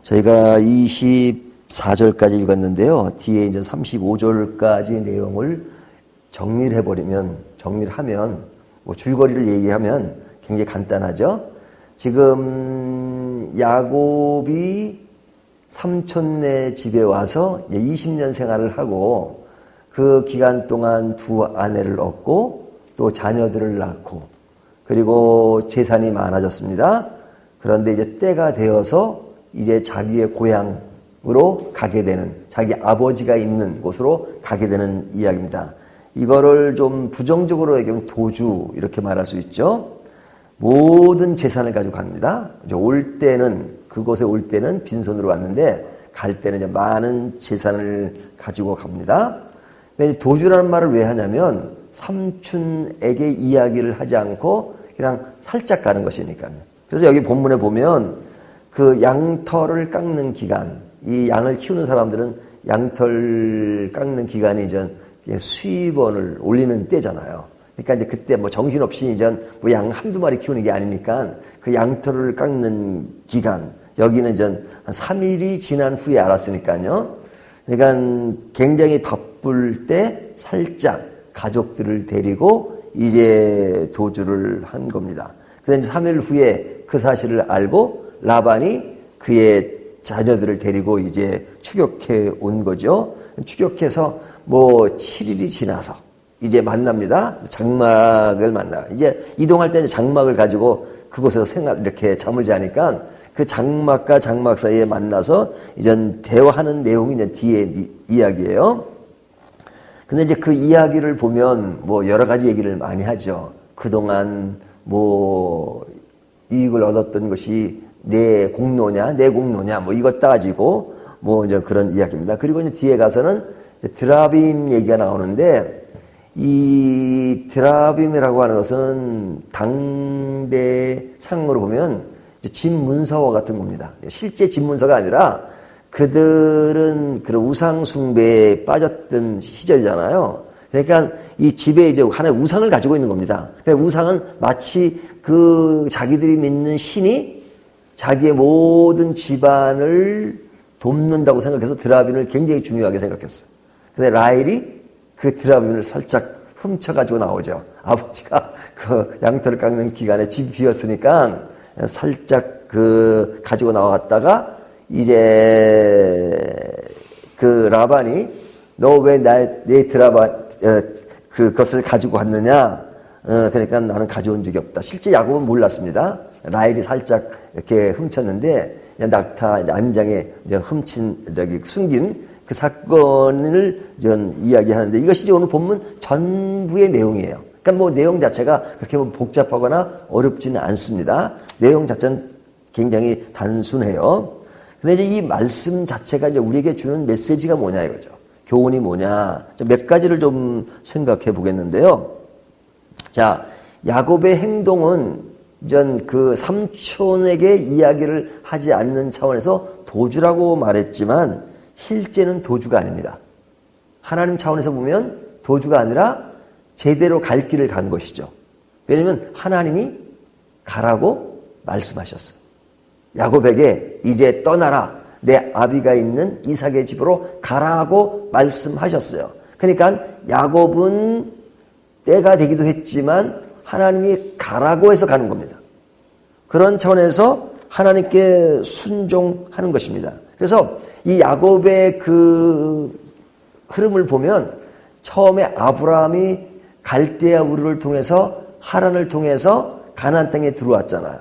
저희가 24절까지 읽었는데요. 뒤에 이제 35절까지 내용을 정리를 하면, 뭐 줄거리를 얘기하면 굉장히 간단하죠. 지금 야곱이 삼촌네 집에 와서 20년 생활을 하고 그 기간 동안 두 아내를 얻고 또 자녀들을 낳고 그리고 재산이 많아졌습니다. 그런데 이제 때가 되어서 이제 자기의 고향으로 가게 되는, 자기 아버지가 있는 곳으로 가게 되는 이야기입니다. 이거를 좀 부정적으로 얘기하면 도주 이렇게 말할 수 있죠. 모든 재산을 가지고 갑니다. 이제 그곳에 올 때는 빈손으로 왔는데 갈 때는 이제 많은 재산을 가지고 갑니다. 근데 도주라는 말을 왜 하냐면 삼촌에게 이야기를 하지 않고 그냥 살짝 가는 것이니까요. 그래서 여기 본문에 보면 그 양털을 깎는 기간, 이 양을 키우는 사람들은 양털 깎는 기간이 이제 수입원을 올리는 때잖아요. 그러니까 이제 그때 뭐 정신없이 이제 뭐 양 한두 마리 키우는 게 아니니까 그 양털을 깎는 기간, 여기는 이제 한 3일이 지난 후에 알았으니까요. 그러니까 굉장히 바쁠 때 살짝 가족들을 데리고 이제 도주를 한 겁니다. 그런데 3일 후에 그 사실을 알고 라반이 그의 자녀들을 데리고 이제 추격해 온 거죠. 추격해서 뭐 7일이 지나서 이제 만납니다. 장막을 만나. 이제 이동할 때는 장막을 가지고 그곳에서 이렇게 잠을 자니까 그 장막과 장막 사이에 만나서 이제 대화하는 내용이 이제 뒤에 이야기예요. 근데 이제 그 이야기를 보면 뭐 여러 가지 얘기를 많이 하죠. 그동안 뭐 이익을 얻었던 것이 내 공로냐 뭐 이것 따지고 뭐 이제 그런 이야기입니다. 그리고 이제 뒤에 가서는 드라빔 얘기가 나오는데 이 드라빔이라고 하는 것은 당대상으로 보면 진문서와 같은 겁니다. 실제 진문서가 아니라 그들은 그런 우상숭배에 빠졌던 시절이잖아요. 그러니까 이 집에 이제 하나의 우상을 가지고 있는 겁니다. 그러니까 우상은 마치 그 자기들이 믿는 신이 자기의 모든 집안을 돕는다고 생각해서 드라빔을 굉장히 중요하게 생각했어요. 근데 라헬이 그 드라빔을 살짝 훔쳐가지고 나오죠. 아버지가 그 양털을 깎는 기간에 집이 비었으니까 살짝 그 가지고 나왔다가 이제 그 라반이 너 왜 내 그것을 가지고 왔느냐? 그러니까 나는 가져온 적이 없다. 실제 야곱은 몰랐습니다. 라헬이 살짝 이렇게 훔쳤는데 낙타 안장에 숨긴 그 사건을 전 이야기하는데 이것이 이제 오늘 본문 전부의 내용이에요. 그러니까 뭐 내용 자체가 그렇게 복잡하거나 어렵지는 않습니다. 내용 자체는 굉장히 단순해요. 근데 이제 이 말씀 자체가 이제 우리에게 주는 메시지가 뭐냐 이거죠. 교훈이 뭐냐. 몇 가지를 좀 생각해 보겠는데요. 자, 야곱의 행동은 전 그 삼촌에게 이야기를 하지 않는 차원에서 도주라고 말했지만 실제는 도주가 아닙니다. 하나님 차원에서 보면 도주가 아니라 제대로 갈 길을 간 것이죠. 왜냐하면 하나님이 가라고 말씀하셨어요. 야곱에게 이제 떠나라. 내 아비가 있는 이삭의 집으로 가라고 말씀하셨어요. 그러니까 야곱은 때가 되기도 했지만 하나님이 가라고 해서 가는 겁니다. 그런 차원에서 하나님께 순종하는 것입니다. 그래서 이 야곱의 그 흐름을 보면 처음에 아브라함이 갈대아 우르를 통해서 하란을 통해서 가나안 땅에 들어왔잖아요.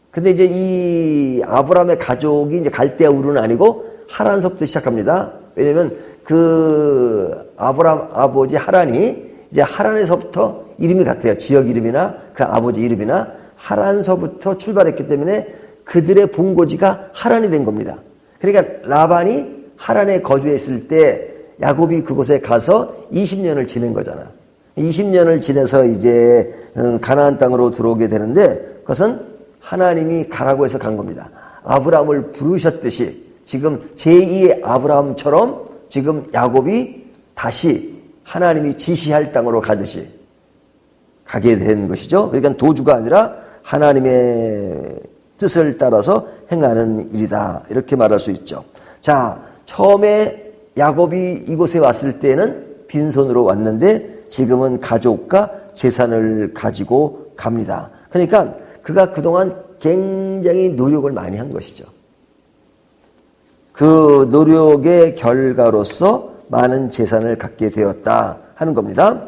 근데 이제 이 아브라함의 가족이 이제 갈대아 우르는 아니고 하란서부터 시작합니다. 왜냐면 그 아브라함 아버지 하란이 이제 하란에서부터 이름이 같아요. 지역 이름이나 그 아버지 이름이나 하란서부터 출발했기 때문에 그들의 본고지가 하란이 된 겁니다. 그러니까 라반이 하란에 거주했을 때 야곱이 그곳에 가서 20년을 지낸 거잖아요. 20년을 지내서 이제 가나안 땅으로 들어오게 되는데 그것은 하나님이 가라고 해서 간 겁니다. 아브라함을 부르셨듯이 지금 제2의 아브라함처럼 지금 야곱이 다시 하나님이 지시할 땅으로 가듯이 가게 된 것이죠. 그러니까 도주가 아니라 하나님의 뜻을 따라서 행하는 일이다. 이렇게 말할 수 있죠. 자, 처음에 야곱이 이곳에 왔을 때는 빈손으로 왔는데 지금은 가족과 재산을 가지고 갑니다. 그러니까 그가 그동안 굉장히 노력을 많이 한 것이죠. 그 노력의 결과로서 많은 재산을 갖게 되었다 하는 겁니다.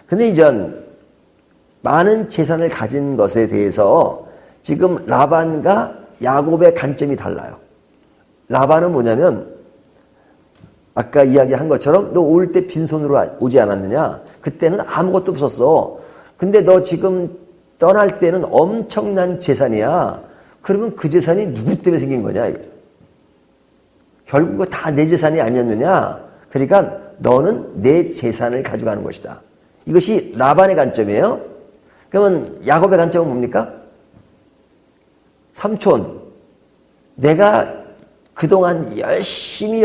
근데 이전 많은 재산을 가진 것에 대해서 지금 라반과 야곱의 관점이 달라요. 라반은 뭐냐면 아까 이야기한 것처럼 너 올 때 빈손으로 오지 않았느냐? 그때는 아무것도 없었어. 근데 너 지금 떠날 때는 엄청난 재산이야. 그러면 그 재산이 누구 때문에 생긴 거냐? 결국 다 내 재산이 아니었느냐? 그러니까 너는 내 재산을 가져가는 것이다. 이것이 라반의 관점이에요. 그러면 야곱의 관점은 뭡니까? 삼촌, 내가 그동안 열심히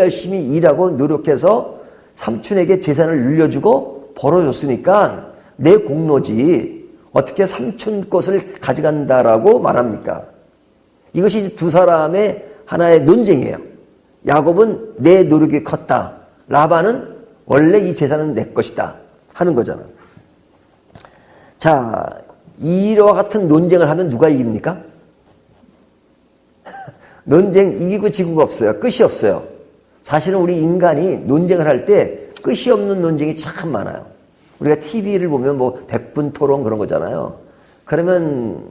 일하고 노력해서 삼촌에게 재산을 늘려주고 벌어줬으니까 내 공로지 어떻게 삼촌 것을 가져간다라고 말합니까? 이것이 두 사람의 하나의 논쟁이에요. 야곱은 내 노력이 컸다. 라반은 원래 이 재산은 내 것이다 하는 거잖아요. 자, 이와 같은 논쟁을 하면 누가 이깁니까? 논쟁 이기고 지구가 없어요. 끝이 없어요. 사실은 우리 인간이 논쟁을 할 때 끝이 없는 논쟁이 참 많아요. 우리가 TV를 보면 뭐 100분 토론 그런 거잖아요. 그러면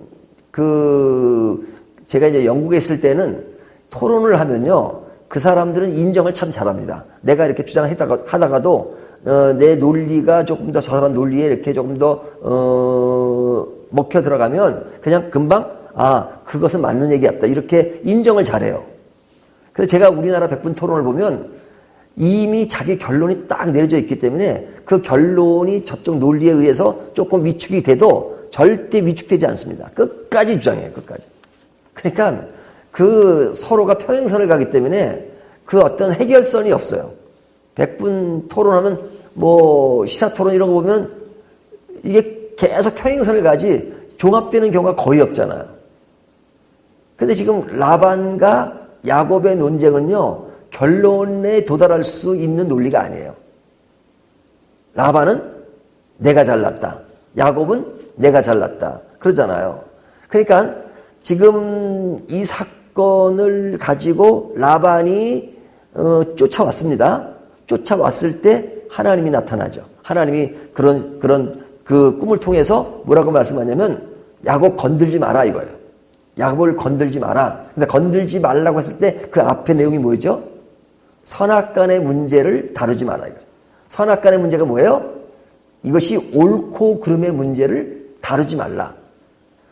제가 이제 영국에 있을 때는 토론을 하면요. 그 사람들은 인정을 참 잘합니다. 내가 이렇게 하다가도 내 논리가 조금 더 저 사람 논리에 이렇게 조금 더 먹혀 들어가면 그냥 금방 그것은 맞는 얘기였다. 이렇게 인정을 잘해요. 그래서 제가 우리나라 100분 토론을 보면 이미 자기 결론이 딱 내려져 있기 때문에 그 결론이 저쪽 논리에 의해서 조금 위축이 돼도 절대 위축되지 않습니다. 끝까지 주장해요. 끝까지. 그러니까 그 서로가 평행선을 가기 때문에 그 어떤 해결선이 없어요. 100분 토론하면 뭐 시사토론 이런 거 보면 이게 계속 평행선을 가지 종합되는 경우가 거의 없잖아요. 근데 지금 라반과 야곱의 논쟁은요, 결론에 도달할 수 있는 논리가 아니에요. 라반은 내가 잘났다. 야곱은 내가 잘났다. 그러잖아요. 그러니까 지금 이 사건을 가지고 라반이 쫓아왔습니다. 쫓아왔을 때 하나님이 나타나죠. 하나님이 그런 그 꿈을 통해서 뭐라고 말씀하냐면 야곱 건들지 마라 이거예요. 야곱을 건들지 마라. 근데 건들지 말라고 했을 때 그 앞에 내용이 뭐죠? 선악간의 문제를 다루지 마라 이거죠. 선악간의 문제가 뭐예요? 이것이 옳고 그름의 문제를 다루지 말라.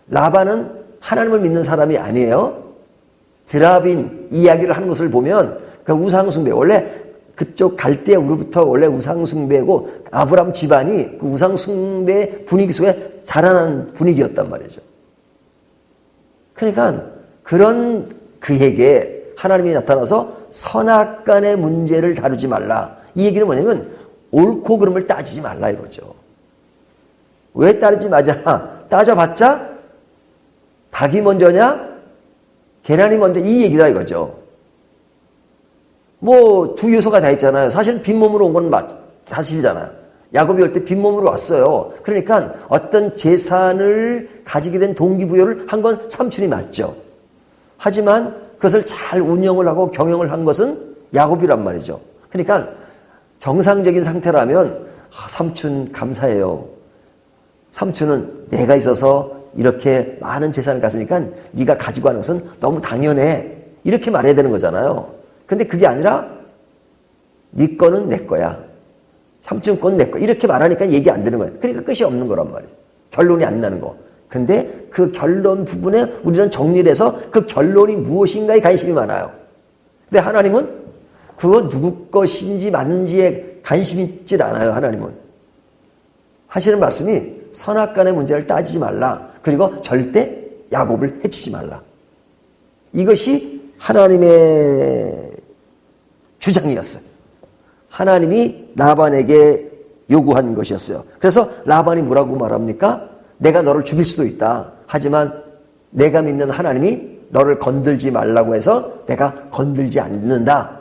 라반은 하나님을 믿는 사람이 아니에요. 드라빈 이야기를 하는 것을 보면 그 우상숭배, 원래 그쪽 갈대아 우르부터 원래 우상숭배고 아브람 집안이 그 우상숭배 분위기 속에 자라난 분위기였단 말이죠. 그러니까 그런 그에게 하나님이 나타나서 선악간의 문제를 다루지 말라. 이 얘기는 뭐냐면 옳고 그름을 따지지 말라 이거죠. 왜 따르지 마자? 따져봤자 닭이 먼저냐? 계란이 먼저 이 얘기라 이거죠. 뭐 두 요소가 다 있잖아요. 사실 빈몸으로 온 건 사실이잖아요. 야곱이 올 때 빈몸으로 왔어요. 그러니까 어떤 재산을 가지게 된 동기부여를 한 건 삼촌이 맞죠. 하지만 그것을 잘 운영을 하고 경영을 한 것은 야곱이란 말이죠. 그러니까 정상적인 상태라면 삼촌 감사해요. 삼촌은 내가 있어서 이렇게 많은 재산을 가지니까 네가 가지고 가는 것은 너무 당연해. 이렇게 말해야 되는 거잖아요. 근데 그게 아니라 네 거는 내 거야. 삼촌 건 내 거야. 이렇게 말하니까 얘기 안 되는 거예요. 그러니까 끝이 없는 거란 말이에요. 결론이 안 나는 거. 근데 그 결론 부분에 우리는 정리를 해서 그 결론이 무엇인가에 관심이 많아요. 근데 하나님은 그거 누구 것인지 맞는지에 관심이 있질 않아요. 하나님은. 하시는 말씀이 선악간의 문제를 따지지 말라. 그리고 절대 야곱을 해치지 말라. 이것이 하나님의 주장이었어요. 하나님이 라반에게 요구한 것이었어요. 그래서 라반이 뭐라고 말합니까? 내가 너를 죽일 수도 있다. 하지만 내가 믿는 하나님이 너를 건들지 말라고 해서 내가 건들지 않는다.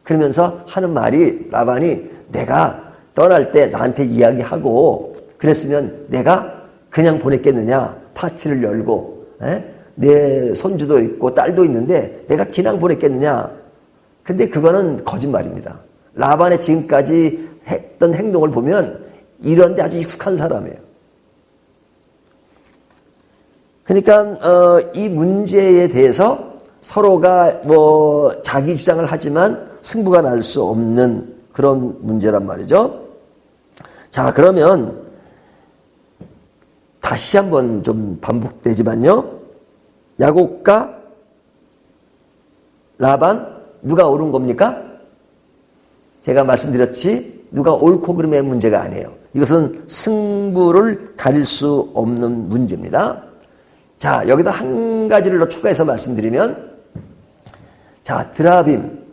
그러면서 하는 말이 라반이 내가 떠날 때 나한테 이야기하고 그랬으면 내가 그냥 보냈겠느냐. 파티를 열고 내 손주도 있고 딸도 있는데 내가 그냥 보냈겠느냐. 근데 그거는 거짓말입니다. 라반의 지금까지 했던 행동을 보면 이런 데 아주 익숙한 사람이에요. 그러니까 이 문제에 대해서 서로가 뭐 자기 주장을 하지만 승부가 날 수 없는 그런 문제란 말이죠. 자, 그러면 다시 한번 좀 반복되지만요. 야곱과 라반 누가 옳은 겁니까? 제가 말씀드렸지 누가 옳고 그름의 문제가 아니에요. 이것은 승부를 가릴 수 없는 문제입니다. 자, 여기다 한 가지를 더 추가해서 말씀드리면 자, 드라빔.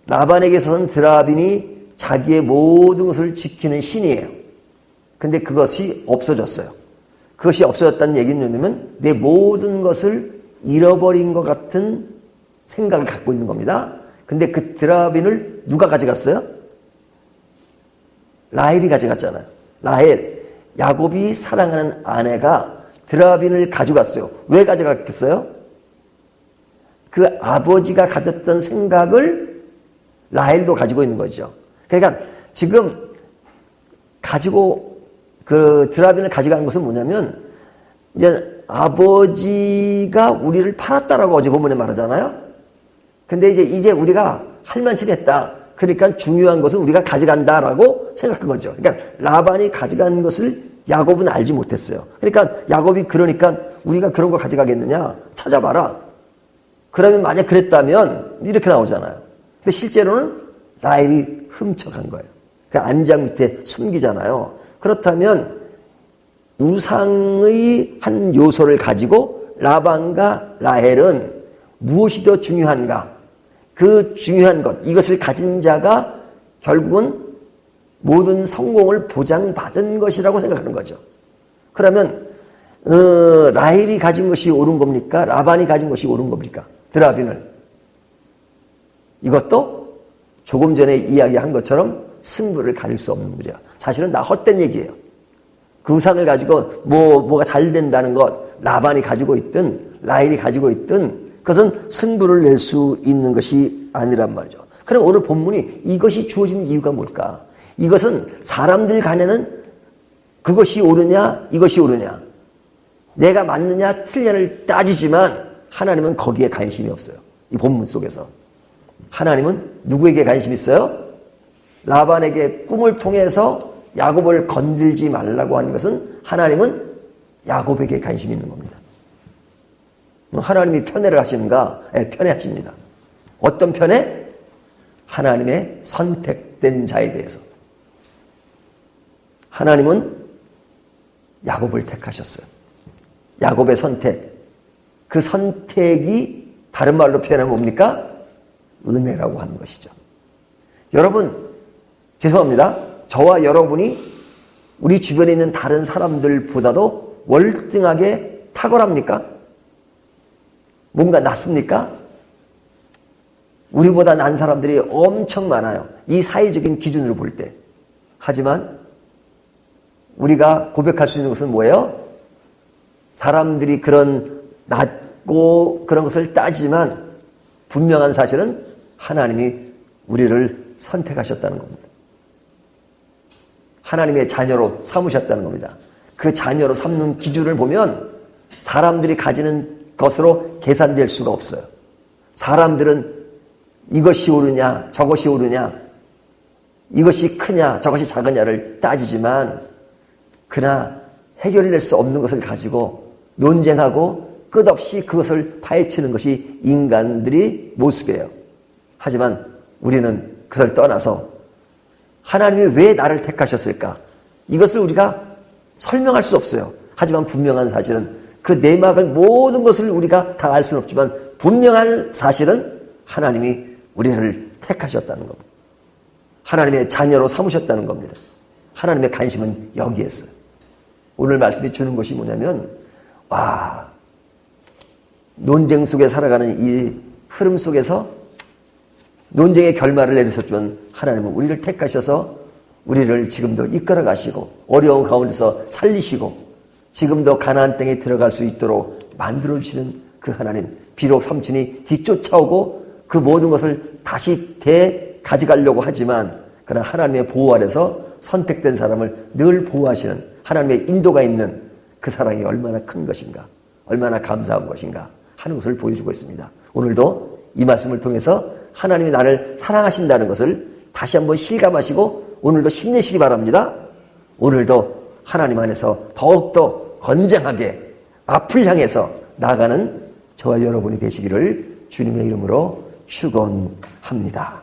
라반에게서는 드라빔이 자기의 모든 것을 지키는 신이에요. 근데 그것이 없어졌어요. 그것이 없어졌다는 얘기는 뭐냐면 내 모든 것을 잃어버린 것 같은 생각을 갖고 있는 겁니다. 근데 그 드라빔을 누가 가져갔어요? 라헬이 가져갔잖아요. 라헬, 야곱이 사랑하는 아내가 드라빔을 가져갔어요. 왜 가져갔겠어요? 그 아버지가 가졌던 생각을 라헬도 가지고 있는 거죠. 그러니까 지금 가지고 그 드라빔을 가져간 것은 뭐냐면 이제 아버지가 우리를 팔았다라고 어제 본문에 말하잖아요. 근데 이제 우리가 할 만큼 했다. 그러니까 중요한 것은 우리가 가져간다라고 생각한 거죠. 그러니까 라반이 가져간 것을 야곱은 알지 못했어요. 그러니까 야곱이 그러니까 우리가 그런 거 가져가겠느냐? 찾아봐라. 그러면 만약 그랬다면 이렇게 나오잖아요. 근데 실제로는 라헬이 훔쳐간 거예요. 그 안장 밑에 숨기잖아요. 그렇다면 우상의 한 요소를 가지고 라반과 라헬은 무엇이 더 중요한가? 그 중요한 것, 이것을 가진 자가 결국은 모든 성공을 보장받은 것이라고 생각하는 거죠. 그러면 라헬이 가진 것이 옳은 겁니까? 라반이 가진 것이 옳은 겁니까? 드라빔을. 이것도 조금 전에 이야기한 것처럼 승부를 가릴 수 없는 문제야. 사실은 다 헛된 얘기예요. 그 우상을 가지고 뭐가 잘 된다는 것, 라반이 가지고 있든 라헬이 가지고 있든 그것은 승부를 낼 수 있는 것이 아니란 말이죠. 그럼 오늘 본문이 이것이 주어진 이유가 뭘까? 이것은 사람들 간에는 그것이 옳으냐 이것이 옳으냐 내가 맞느냐 틀리냐를 따지지만 하나님은 거기에 관심이 없어요. 이 본문 속에서. 하나님은 누구에게 관심이 있어요? 라반에게 꿈을 통해서 야곱을 건들지 말라고 하는 것은 하나님은 야곱에게 관심이 있는 겁니다. 하나님이 편애를 하시는가? 네, 편애하십니다. 어떤 편애? 하나님의 선택된 자에 대해서. 하나님은 야곱을 택하셨어요. 야곱의 선택. 그 선택이 다른 말로 표현하면 뭡니까? 은혜라고 하는 것이죠. 여러분, 죄송합니다. 저와 여러분이 우리 주변에 있는 다른 사람들보다도 월등하게 탁월합니까? 뭔가 낫습니까? 우리보다 난 사람들이 엄청 많아요. 이 사회적인 기준으로 볼 때. 하지만 우리가 고백할 수 있는 것은 뭐예요? 사람들이 그런 낮고 그런 것을 따지지만 분명한 사실은 하나님이 우리를 선택하셨다는 겁니다. 하나님의 자녀로 삼으셨다는 겁니다. 그 자녀로 삼는 기준을 보면 사람들이 가지는 것으로 계산될 수가 없어요. 사람들은 이것이 옳으냐 저것이 옳으냐 이것이 크냐 저것이 작으냐를 따지지만 그러나 해결될 수 없는 것을 가지고 논쟁하고 끝없이 그것을 파헤치는 것이 인간들의 모습이에요. 하지만 우리는 그걸 떠나서 하나님이 왜 나를 택하셨을까? 이것을 우리가 설명할 수 없어요. 하지만 분명한 사실은 그 내막을 모든 것을 우리가 다 알 수는 없지만 분명한 사실은 하나님이 우리를 택하셨다는 겁니다. 하나님의 자녀로 삼으셨다는 겁니다. 하나님의 관심은 여기에 있어요. 오늘 말씀이 주는 것이 뭐냐면 논쟁 속에 살아가는 이 흐름 속에서 논쟁의 결말을 내리셨지만 하나님은 우리를 택하셔서 우리를 지금도 이끌어 가시고 어려운 가운데서 살리시고 지금도 가나안 땅에 들어갈 수 있도록 만들어 주시는 그 하나님. 비록 삼촌이 뒤쫓아오고 그 모든 것을 다시 가져가려고 하지만 그러나 하나님의 보호 아래서 선택된 사람을 늘 보호하시는 하나님의 인도가 있는 그 사랑이 얼마나 큰 것인가, 얼마나 감사한 것인가 하는 것을 보여주고 있습니다. 오늘도 이 말씀을 통해서 하나님이 나를 사랑하신다는 것을 다시 한번 실감하시고 오늘도 힘내시기 바랍니다. 오늘도 하나님 안에서 더욱더 건장하게 앞을 향해서 나아가는 저와 여러분이 되시기를 주님의 이름으로 축원합니다.